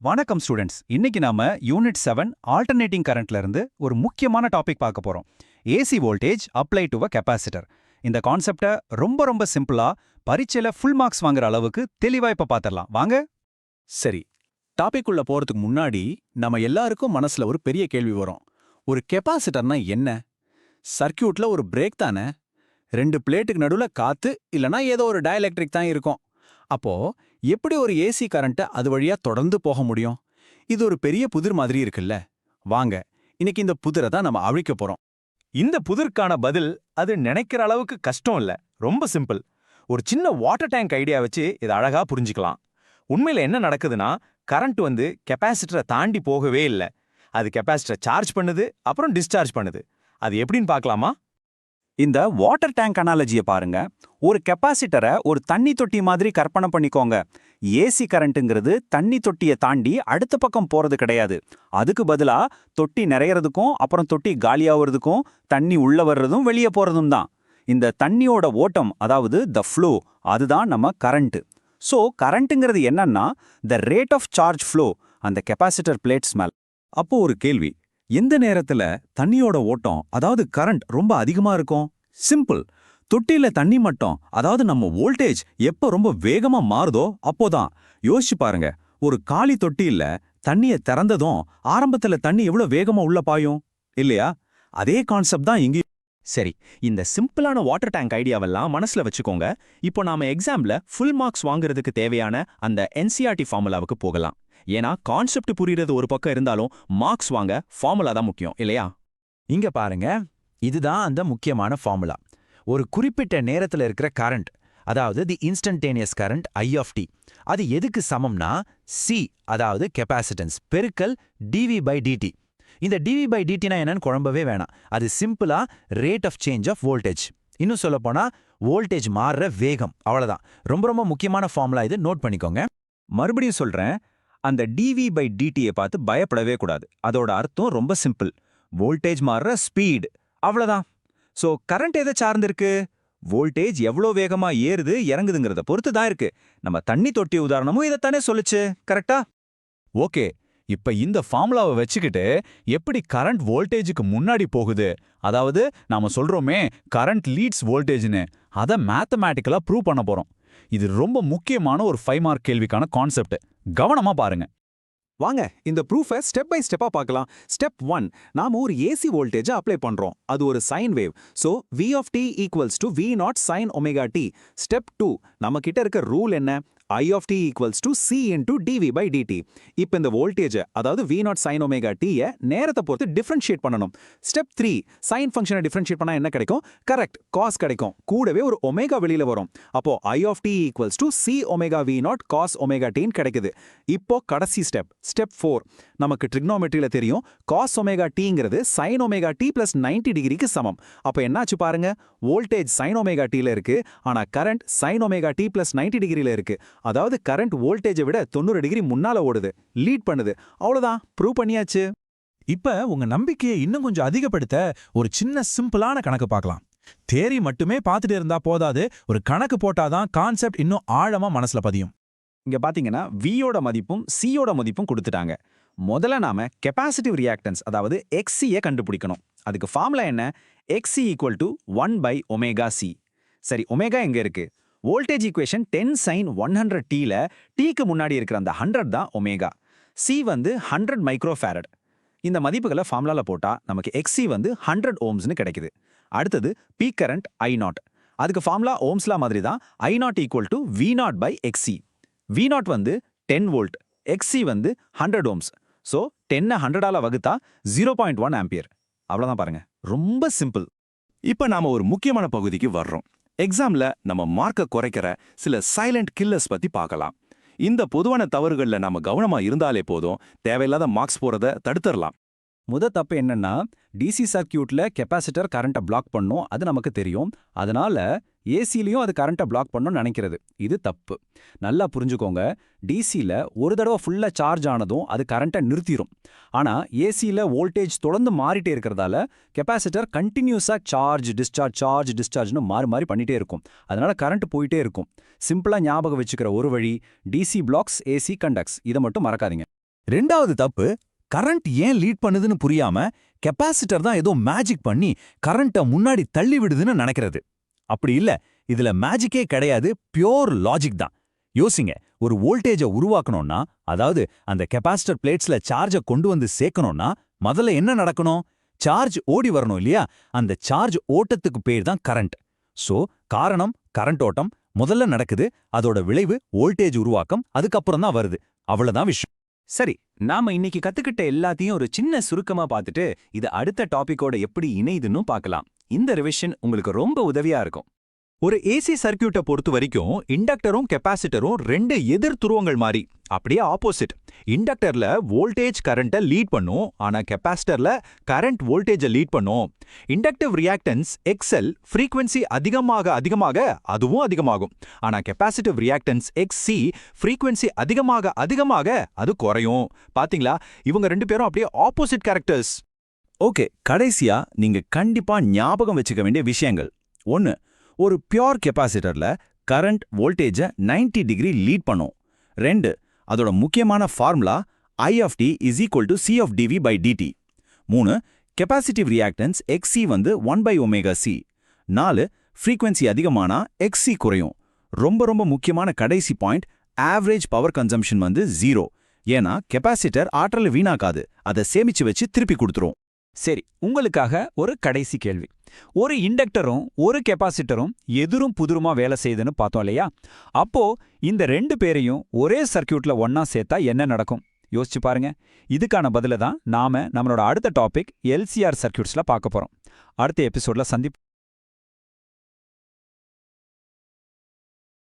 வணக்கம் ஸ்டூடெண்ட்ஸ். இன்னைக்கு நாம யூனிட் 7 ஆல்டர்னேட்டிங் கரண்ட்ல இருந்து ஒரு முக்கியமான டாபிக் பார்க்க போறோம். AC voltage apply to a capacitor. இந்த கான்செப்டை ரொம்ப சிம்பிளா பரீட்சையில ஃபுல் மார்க்ஸ் வாங்குற அளவுக்கு தெளிவா இப்ப பாத்திரலாம் வாங்க. சரி, டாபிக் உள்ள போறதுக்கு முன்னாடி நம்ம எல்லாருக்கும் மனசுல ஒரு பெரிய கேள்வி வரும். ஒரு கெபாசிட்டர்னா என்ன? சர்க்கியூட்ல ஒரு பிரேக் தானே? ரெண்டு பிளேட்டுக்கு நடுவுல காத்து இல்லனா ஏதோ ஒரு டயலெக்ட்ரிக் தான் இருக்கும். அப்போ எப்படி ஒரு ஏசி கரண்ட்டை அது வழியா தொடர்ந்து போக முடியும்? இது ஒரு பெரிய புதிர் மாதிரி இருக்குல்ல. வாங்க, இன்னைக்கு இந்த புதிரை தான் நம்ம அழிக்க போறோம். இந்த புதிர்க்கான பதில் அது நினைக்கிற அளவுக்கு கஷ்டம் இல்ல, ரொம்ப சிம்பிள். ஒரு சின்ன வாட்டர் டேங்க் ஐடியா வச்சு இதை அழகா புரிஞ்சுக்கலாம். உண்மையில என்ன நடக்குதுன்னா, கரண்ட் கெபாசிட்டரை தாண்டி போகவே இல்லை. அது கெபாசிட்டரை சார்ஜ் பண்ணுது, அப்புறம் டிஸ்சார்ஜ் பண்ணுது. அது எப்படின்னு பார்க்கலாமா? இந்த வாட்டர் டேங்க் அனாலஜியை பாருங்க. ஒரு கெபாசிட்டரை ஒரு தண்ணி தொட்டி மாதிரி கற்பனை பண்ணிக்கோங்க. ஏசி கரண்ட்டுங்கிறது தண்ணி தொட்டியை தாண்டி அடுத்த பக்கம் போறது கிடையாது. அதுக்கு பதிலா தொட்டி நிறையறதுக்கும் அப்புறம் தொட்டி காலியாகிறதுக்கும் தண்ணி உள்ள வர்றதும் வெளியே போறதும் தான். இந்த தண்ணியோட ஓட்டம், அதாவது த ஃப்ளோ, அதுதான் நம்ம கரண்ட். ஸோ கரண்ட்டுங்கிறது என்னன்னா the rate of charge flow அந்த கெபாசிட்டர் பிளேட்ஸ் மேல். அப்போ ஒரு கேள்வி, எந்த நேரத்துல தண்ணியோட ஓட்டம், அதாவது கரண்ட் ரொம்ப அதிகமா இருக்கும்? சிம்பிள். தொட்டியில தண்ணி மட்டம், அதாவது நம்ம வோல்டேஜ் எப்ப ரொம்ப வேகமா மாறுதோ அப்போதான். யோசிச்சு பாருங்க, ஒரு காலி தொட்டியில தண்ணியை திறந்ததும் ஆரம்பத்துல தண்ணி எவ்வளவு வேகமா உள்ள பாயும் இல்லையா? அதே கான்செப்ட் தான் இங்கே. சரி, இந்த சிம்பிளான வாட்டர் டேங்க் ஐடியாவெல்லாம் மனசுல வச்சுக்கோங்க. இப்போ நாம எக்ஸாம்ல ஃபுல் மார்க்ஸ் வாங்குறதுக்கு தேவையான அந்த என்சிஆர்டி ஃபார்முலாவுக்கு போகலாம். ஏன்னா கான்செப்ட் புரியுறது ஒரு பக்கம் இருந்தாலும் மார்க்ஸ் வாங்க ஃபார்முலா தான் முக்கியம் இல்லையா? இங்க பாருங்க, இதுதான் அந்த முக்கியமான ஃபார்முலா. ஒரு குறிப்பிட்ட நேரத்துல இருக்கிற கரண்ட், அதாவது the instantaneous current I of T, அது எதுக்கு சமம்னா சி, அதாவது கெபாசிட்டன்ஸ் பெருக்கல் டிவி பை டிடி. இந்த டிவி பை டிடினா என்னன்னு குழம்பவே வேணாம். அது சிம்பிளா rate of change of voltage. இன்னும் சொல்ல போனா வோல்டேஜ் மாறுற வேகம். அவ்வளவுதான். ரொம்ப முக்கியமான ஃபார்முலா இது, நோட் பண்ணிக்கோங்க. மறுபடியும் சொல்றேன், அந்த டிவி பை டிடியை பார்த்து பயப்படவே கூடாது. அதோட அர்த்தம் ரொம்ப சிம்பிள், வோல்டேஜ் மாறுற ஸ்பீடு, அவ்வளவுதான். சோ கரண்ட் எதை சார்ந்திருக்கு? வோல்டேஜ் எவ்வளோ வேகமா ஏறுது இறங்குதுங்கிறத பொறுத்து தான் இருக்கு. நம்ம தண்ணி தொட்டி உதாரணமும் இதைத்தானே சொல்லுச்சு, கரெக்டா? ஓகே, இப்ப இந்த ஃபார்முலாவை வச்சுக்கிட்டு எப்படி கரண்ட் வோல்டேஜுக்கு முன்னாடி போகுது, அதாவது நாம சொல்றோமே கரண்ட் லீட்ஸ் வோல்டேஜ்னு, அதை மேத்தமேட்டிக்கலா ப்ரூவ் பண்ண போறோம். இது ரொம்ப முக்கியமான ஒரு 5 மார்க் கேள்விக்கான கான்செப்ட். கவனமா பாருங்க. வாங்க, இந்த ப்ரூஃபை ஸ்டெப் பை ஸ்டெப்பா பார்க்கலாம். ஸ்டெப் 1, நாம ஒரு ஏசி வோல்டேஜை அப்ளை பண்றோம். அது ஒரு sine wave. So V of t equals to V naught sin omega t. Step 2, நம்ம கிட்ட இருக்க ரூல் என்ன? I of t equals to C into dV by dt. இப்போ இந்த வோல்டேஜ், அதாவது V naught sin omega t நேரத்தை பொறுத்து differentiate பண்ணணும். ஸ்டெப் 3, சைன் ஃபங்க்ஷனை டிஃபரன்ஷியேட் பண்ணா என்ன கிடைக்கும்? கரெக்ட், காஸ் கிடைக்கும். கூடவே ஒரு ஒமேகா வெளியில வரும். அப்போ I of t equals to C omega V naught cos omega t கிடைக்குது. இப்போ கடைசி ஸ்டெப் 4, நமக்கு ட்ரிக்னோமெட்ரியில தெரியும் cos omega tங்கிறது sin omega t plus 90 டிகிரிக்கு சமம். அப்போ என்னாச்சு பாருங்க, வோல்டேஜ் sin omega t ல இருக்கு, ஆனா current sin omega t plus 90 டிகிரில இருக்கு. அதாவது கரண்ட் வோல்டேஜை விட 90 டிகிரி முன்னால ஓடுது, லீட் பண்ணுது. அவ்வளவுதான், ப்ரூவ் பண்ணியாச்சு. இப்ப உங்க நம்பிக்கையை இன்னும் கொஞ்சம் அதிகப்படுத்த ஒரு சின்ன சிம்பிளான கணக்கு பார்க்கலாம். தேரி மட்டுமே பார்த்துட்டு இருந்தா போதாது, ஒரு கணக்கு போட்டாதான் கான்செப்ட் இன்னும் ஆழமா மனசுல பதியும். இங்க பாத்தீங்கன்னா வியோட மதிப்பும் சியோட மதிப்பும் கொடுத்துட்டாங்க. முதல்ல நாம கெபாசிட்டிவ் ரியாக்டன்ஸ், அதாவது எக்ஸியை கண்டுபிடிக்கணும். அதுக்கு ஃபார்முலா என்ன? X C equal to 1 by omega C. சரி, ஒமேகா எங்க இருக்கு? வோல்டேஜ் ஈக்குவேஷன் 10 sin 100 t-ல டீக்கு முன்னாடி இருக்கிற அந்த 100 தான் ஒமேகா. C 100 microfarad. இந்த மதிப்புகளை ஃபார்முலால போட்டா நமக்கு எக்ஸி 100 ஓம்ஸ்னு கிடைக்குது. அடுத்தது பீக் கரண்ட் I0. அதுக்கு ஃபார்முலா ஓம்ஸ்லா மாதிரி தான். I0 equal to V0 by X C. V0 10 volt, X C 100 ohms. So 10 100ஆல வகுத்தா 0.1 ஆம்பியர். அவ்வளோதான் பாருங்க, ரொம்ப சிம்பிள். இப்ப நாம ஒரு முக்கியமான பகுதிக்கு வர்றோம். எக்ஸாம்ல நம்ம மார்க்க குறைக்கிற சில சைலண்ட் கில்லர்ஸ் பத்தி பார்க்கலாம். இந்த பொதுவான தவறுகள்ல நாம கவனமா இருந்தாலே போதும், தேவையில்லாத மார்க்ஸ் போறத தடுத்துடலாம். தப்பு என்னன்னா, டிசி சர்க்கியூட்ல கெபாசிட்டர் கரண்ட்டை பிளாக் பண்ணும், அது நமக்கு தெரியும். அதனால ஏசிலையும் அது கரண்ட்டை பிளாக் பண்ணணும்னு நினைக்கிறது, இது தப்பு. நல்லா புரிஞ்சுக்கோங்க, டிசியில் ஒரு தடவை ஃபுல்லா சார்ஜ் ஆனதும் அது கரண்ட்டை நிறுத்திடும். ஆனா ஏசியில் வோல்டேஜ் தொடர்ந்து மாறிட்டே இருக்கிறதால கெபாசிட்டர் கண்டினியூஸா சார்ஜ் டிஸ்சார்ஜ்னு மாறி பண்ணிட்டே இருக்கும். அதனால கரண்ட் போயிட்டே இருக்கும். சிம்பிளா ஞாபகம் வச்சுக்கிற ஒரு வழி, டிசி பிளாக்ஸ் ஏசி கண்டக்ட்ஸ், இதை மட்டும் மறக்காதீங்க. ரெண்டாவது தப்பு, கரண்ட் ஏன் லீட் பண்ணுதுன்னு புரியாம கெப்பாசிட்டர் தான் ஏதோ மேஜிக் பண்ணி கரண்ட்டை முன்னாடி தள்ளி விடுதுன்னு நினைக்கிறது. அப்படி இல்ல, இதுல மேஜிக்கே கிடையாது, பியோர் லாஜிக் தான். யோசிங்க, ஒரு வோல்டேஜை உருவாக்கணும்னா, அதாவது அந்த கெப்பாசிட்டர் பிளேட்ஸ்ல சார்ஜை கொண்டு வந்து சேர்க்கணும்னா முதல்ல என்ன நடக்கணும்? சார்ஜ் ஓடி வரணும் இல்லையா? அந்த சார்ஜ் ஓட்டத்துக்கு பேர் தான் கரண்ட். சோ காரணம் கரண்ட் ஓட்டம் முதல்ல நடக்குது, அதோட விளைவு வோல்டேஜ் உருவாக்கம் அதுக்கப்புறம் தான் வருது. அவ்வளவுதான் விஷயம். சரி, நாம இன்னைக்கு கத்துக்கிட்ட எல்லாத்தையும் ஒரு சின்ன சுருக்கமா பார்த்துட்டு இது அடுத்த டாபிக்கோட எப்படி இணையுதுன்னு பார்க்கலாம். இந்த ரிவிஷன் உங்களுக்கு ரொம்ப உதவியா இருக்கும். ஒரு ஏசி சர்க்கியூட்டை பொறுத்த வரைக்கும் இண்டக்டரும் கெப்பாசிட்டரும் ரெண்டு எதிர் துருவங்கள் மாதிரி, அப்படியே ஆப்போசிட். இண்டக்டர்ல வோல்டேஜ் கரண்ட்டை லீட் பண்ணும், ஆனா கெப்பாசிட்டர்ல கரண்ட் வோல்டேஜை லீட் பண்ணும். இண்டக்டிவ் ரியாக்டன்ஸ் XL ஃப்ரீக்வன்சி அதிகமாக அதிகமாக அதுவும் அதிகமாகும். ஆனா கெப்பாசிட்டிவ் ரியாக்டன்ஸ் XC ஃப்ரீக்வன்சி அதிகமாக அதிகமாக அது குறையும். பாத்தீங்களா, இவங்க ரெண்டு பேரும் அப்படியே ஆப்போசிட் கேரக்டர்ஸ். ஓகே, கடைசியா நீங்க கண்டிப்பா ஞாபகம் வச்சுக்க வேண்டிய விஷயங்கள். 1, ஒரு பியோர் கெப்பாசிட்டர்ல கரண்ட் வோல்டேஜை 90 டிகிரி லீட் பண்ணும். 2, அதோட முக்கியமான formula I of t is equal to C of dV by dt. 3, capacitive reactance XC வந்து 1/ωc. 4, ஃப்ரீக்வன்சி அதிகமானா XC குறையும். ரொம்ப ரொம்ப முக்கியமான கடைசி பாயிண்ட், ஆவரேஜ் பவர் கன்சம்ஷன் வந்து 0. ஏன்னா கெப்பாசிட்டர் ஆற்றலை வீணாக்காது, அதை சேமிச்சு வச்சு திருப்பி கொடுத்துரும். சரி, உங்களுக்காக ஒரு கடைசி கேள்வி. ஒரு இண்டக்டரும் ஒரு கெப்பாசிட்டரும் எதிரும் புதிருமா வேலை செய்யுதுன்னு பார்த்தோம் இல்லையா? அப்போ இந்த ரெண்டு பேரையும் ஒரே சர்க்கியூட்ல ஒன்னா சேர்த்தா என்ன நடக்கும்? யோசிச்சு பாருங்க. இதுக்கான பதில தான் நாம நம்மளோட அடுத்த டாபிக் LCR சர்க்கியூட்ஸ்ல பார்க்க போறோம். அடுத்த எபிசோட்ல சந்திப்போம்.